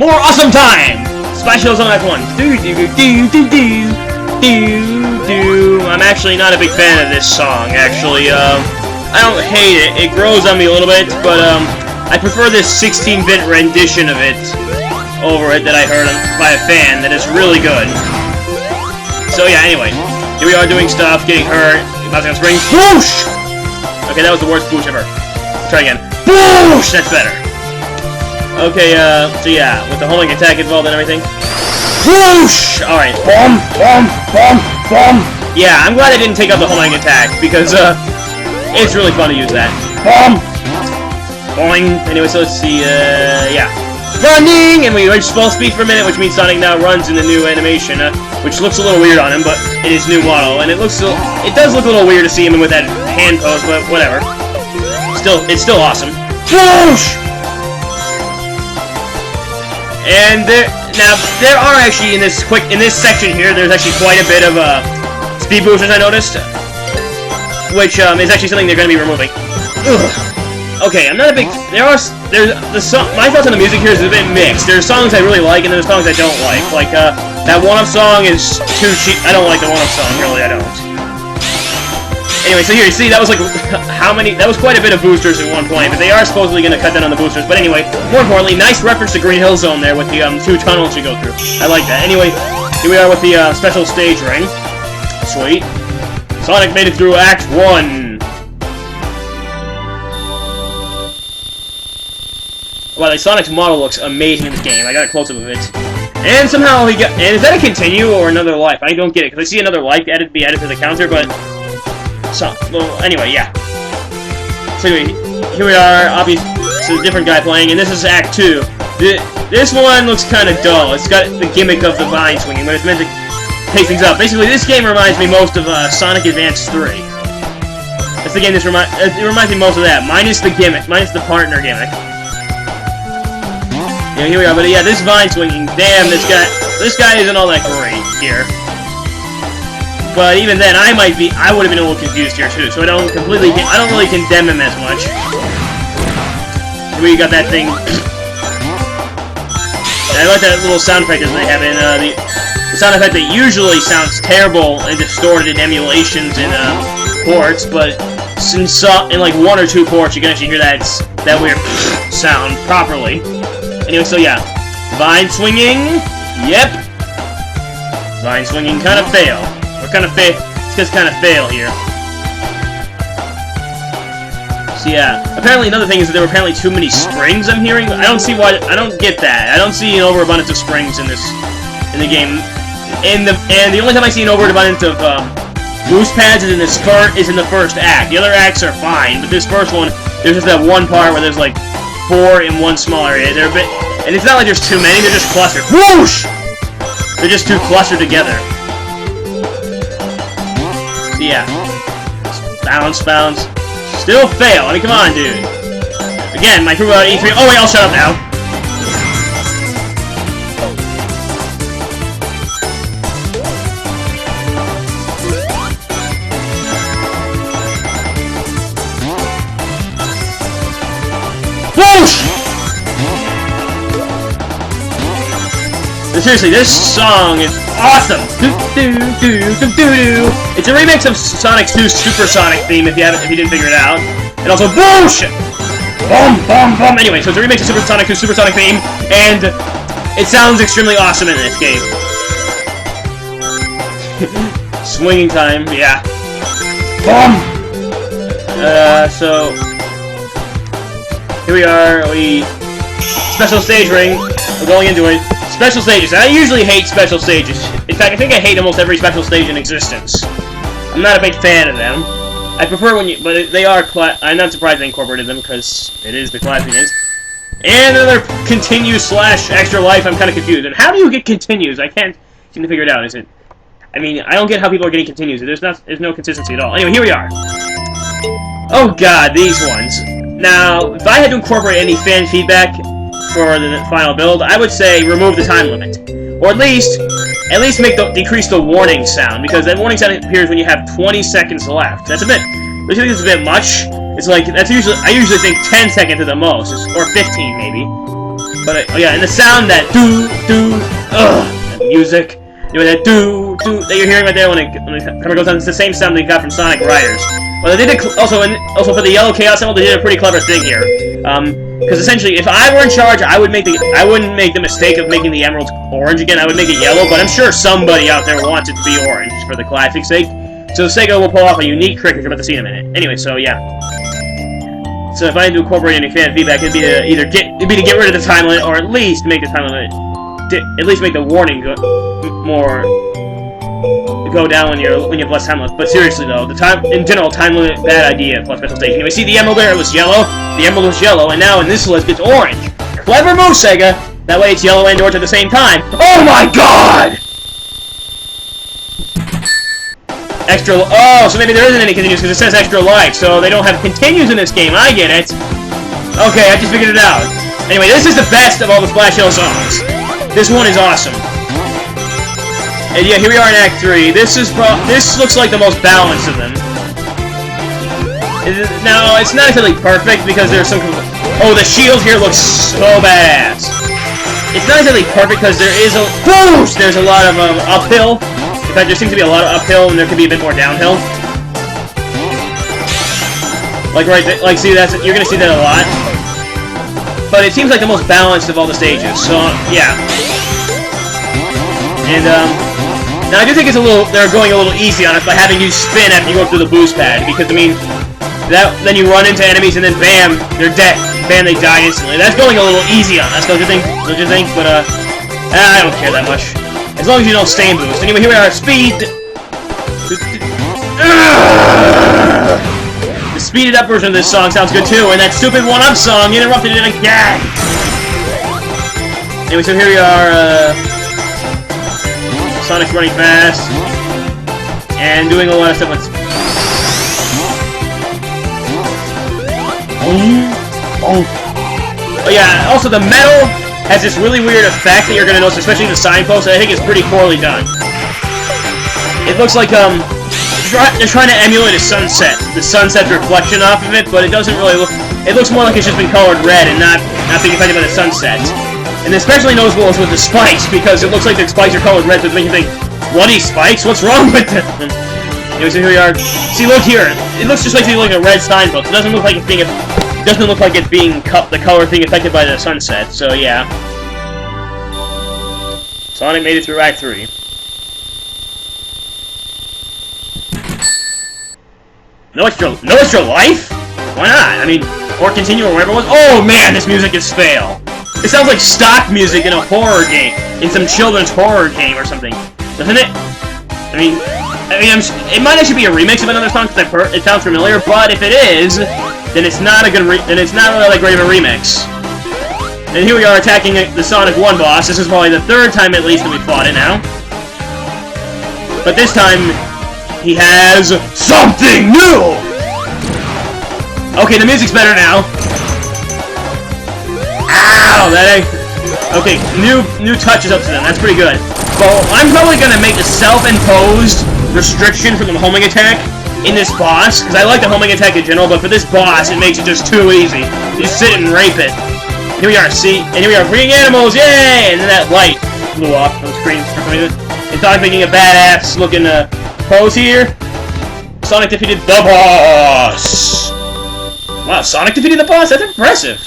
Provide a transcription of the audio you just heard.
for awesome time! Specials on Act 1. I'm actually not a big fan of this song, actually. I don't hate it. It grows on me a little bit, but I prefer this 16-bit rendition of it over it that I heard by a fan that is really good. So yeah, anyway. Here we are doing stuff, getting hurt, bouncing on springs. Boosh! Okay, that was the worst boosh ever. Try again. Boosh! That's better. Okay, so yeah, with the homing attack involved and everything. Whoosh! Alright. Boom! Boom! Boom! Boom! Yeah, I'm glad I didn't take out the homing attack, because, it's really fun to use that. Boom! Boing! Anyway, so let's see, yeah. Running! And we reached full speed for a minute, which means Sonic now runs in the new animation, which looks a little weird on him, but it is new model, and it does look a little weird to see him with that hand pose, but whatever. It's still awesome. Whoosh! And there are actually in this section here, there's actually quite a bit of speed boosters I noticed, which is actually something they're going to be removing. Ugh. Okay, I'm not a big. My thoughts on the music here is a bit mixed. There's songs I really like, and there's songs I don't like. Like that one-off song is too cheap. I don't like the one-off song, really. I don't. Anyway, so here you see that was like how many? That was quite a bit of boosters at one point, but they are supposedly going to cut down on the boosters. But anyway, more importantly, nice reference to Green Hill Zone there with the 2 tunnels you go through. I like that. Anyway, here we are with the special stage ring. Sweet. Sonic made it through Act 1. Wow, the Sonic's model looks amazing in this game. I got a close-up of it. And somehow he got... And is that a continue or another life? I don't get it, because I see another life be added to the counter, but... So, well, anyway, yeah. So anyway, here we are, obviously, it's a different guy playing, and this is Act 2. This one looks kind of dull. It's got the gimmick of the vine swinging, but it's meant to take things up. Basically, this game reminds me most of Sonic Advance 3. That's the game it reminds me most of that, minus the gimmick, minus the partner gimmick. Yeah, here we are, but yeah, this vine swinging, damn, this guy isn't all that great here. But even then, I would have been a little confused here too, so I don't really condemn him as much. We got that thing. I like that little sound effect that they have in, the sound effect that usually sounds terrible and distorted in emulations in, ports, but since, in like 1 or 2 ports, you can actually hear that weird sound properly. Anyway, so yeah, vine swinging, yep. Vine swinging kind of fail. Or kind of fail. It's just kind of fail here. So yeah, apparently another thing is that there were apparently too many springs. I'm hearing. I don't see why. I don't get that. I don't see an overabundance of springs in the game. And the only time I see an overabundance of boost pads is in the first act. The other acts are fine, but this first one, there's just that one part where there's like 4 in one small area. They're a bit, and it's not like there's too many, they're just clustered. Whoosh! They're just too clustered together. So yeah. Bounce, bounce. Still fail. I mean, come on, dude. Again, my crew out E3. Oh, wait, I'll shut up now. Whoosh! But seriously, this song is awesome! It's a remix of Sonic's 2 Supersonic theme if you didn't figure it out. And also, boosh! Boom, boom, boom! Anyway, so it's a remix of Supersonic 2 Supersonic theme, and it sounds extremely awesome in this game. Swinging time, yeah. Boom! So... Here we are, special stage ring, we're going into it. Special stages, I usually hate special stages. In fact, I think I hate almost every special stage in existence. I'm not a big fan of them. I prefer but they are, I'm not surprised they incorporated them, because it is the classiness. And another continue / extra life, I'm kind of confused. And how do you get continues? I can't seem to figure it out, is it? I mean, I don't get how people are getting continues. There's no consistency at all. Anyway, here we are. Oh god, these ones. Now, if I had to incorporate any fan feedback for the final build, I would say remove the time limit, or at least decrease the warning sound, because that warning sound appears when you have 20 seconds left. That's a bit. I think it's a bit much. It's like I usually think 10 seconds at the most, or 15 maybe. But, yeah, and the sound that that music, you know, that that you're hearing right there when the camera goes on, it's the same sound they got from Sonic Riders. Well, they did also for the yellow Chaos Emerald, they did a pretty clever thing here. Because essentially, if I were in charge, I wouldn't make the mistake of making the emeralds orange again. I would make it yellow, but I'm sure somebody out there wants it to be orange for the classic sake. So Sega will pull off a unique trick, which you're about to see in a minute. Anyway, so yeah. So if I had to incorporate any fan feedback, it'd be to get rid of the time limit, or at least make the time limit, at least make the warning go down when you have less time limit. But seriously though, in general, time limit, bad idea. Plus special station. Anyway, see the emerald there? It was yellow. The emerald was yellow, and now in this list it's orange. Clever move, Sega. That way it's yellow and orange at the same time. Oh my God! Extra. Oh, so maybe there isn't any continues because it says extra life, so they don't have continues in this game. I get it. Okay, I just figured it out. Anyway, this is the best of all the Splash Hill songs. This one is awesome. And yeah, here we are in Act 3. This looks like the most balanced of them. Now, it's not exactly perfect because there's some... Oh, the shield here looks so badass. It's not exactly perfect because there is a... Boost! There's a lot of uphill. In fact, there seems to be a lot of uphill and there could be a bit more downhill. Like see, you're gonna see that a lot. But it seems like the most balanced of all the stages, so, yeah. And, now I do think they're going a little easy on us by having you spin after you go through the boost pad, because, I mean, then you run into enemies and then bam, they're dead. Bam, they die instantly. That's going a little easy on us, don't you think? But, I don't care that much. As long as you don't stay in boost. Anyway, here we are, speed! The speeded up version of this song sounds good too, and that stupid one-up song interrupted it again! Anyway, so here we are, Sonic's running fast, and doing a lot of stuff with... Oh yeah, also the metal has this really weird effect that you're gonna notice, especially the signpost, that I think is pretty poorly done. It looks like, they're trying to emulate a sunset, the sunset reflection off of it, but it doesn't really look... It looks more like it's just been colored red and not being affected by the sunset. And especially noticeable is with the spikes, because it looks like the spikes are colored red, so it makes you think, bloody spikes? What's wrong with them? Anyway, so here we are. See, look here. It looks just like a red signpost. It doesn't look like it's being... the color being affected by the sunset, so yeah. Sonic made it through Act 3. No extra life? Why not? I mean, or continue or whatever it was. Oh man, this music is fail. It sounds like stock music in a horror game, in some children's horror game or something, doesn't it? I mean, it might actually be a remix of another song because it sounds familiar. But if it is, then it's not a good. Then it's not really that great of a remix. And here we are attacking the Sonic 1 boss. This is probably the third time at least that we fought it now. But this time, he has something new! Okay, the music's better now. Ow! Okay, new touches up to them. That's pretty good. Well, I'm probably gonna make a self-imposed restriction from the homing attack in this boss, because I like the homing attack in general, but for this boss, it makes it just too easy. You just sit and rape it. Here we are, see? And here we are, bringing animals, yay! And then that light flew off on the screen for some reason. And Sonic making a badass looking pose here. Sonic defeated the boss! Wow, Sonic defeated the boss? That's impressive!